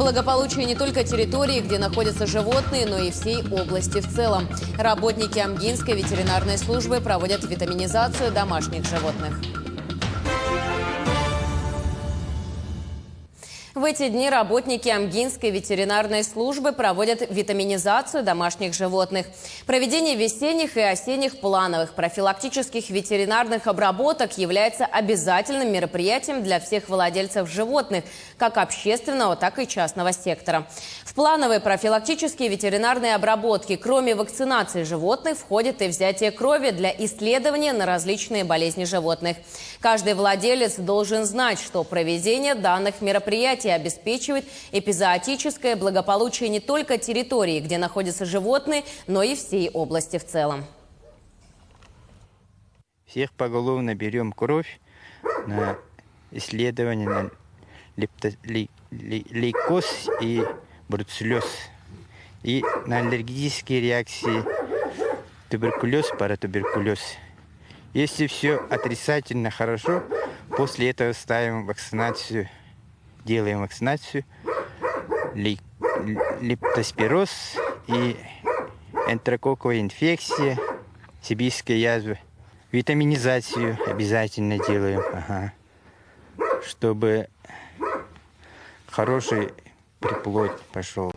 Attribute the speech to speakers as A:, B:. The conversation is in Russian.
A: Благополучие не только территории, где находятся животные, но и всей области в целом. Работники Амгинской ветеринарной службы проводят витаминизацию домашних животных. В эти дни работники Амгинской ветеринарной службы проводят витаминизацию домашних животных. Проведение весенних и осенних плановых профилактических ветеринарных обработок является обязательным мероприятием для всех владельцев животных, как общественного, так и частного сектора. В плановые профилактические ветеринарные обработки, кроме вакцинации животных, входит и взятие крови для исследования на различные болезни животных. Каждый владелец должен знать, что проведение данных мероприятий обеспечивает эпизоотическое благополучие не только территории, где находятся животные, но и всей области в целом.
B: Всех поголовно берем кровь на исследование на лейкоз и бруцеллез. И на аллергические реакции туберкулез, паратуберкулез. Если все отрицательно хорошо, после этого ставим вакцинацию. Делаем вакцинацию, лептоспироз и энтерококковая инфекция, сибирская язва. Витаминизацию обязательно делаем, чтобы хороший приплод пошел.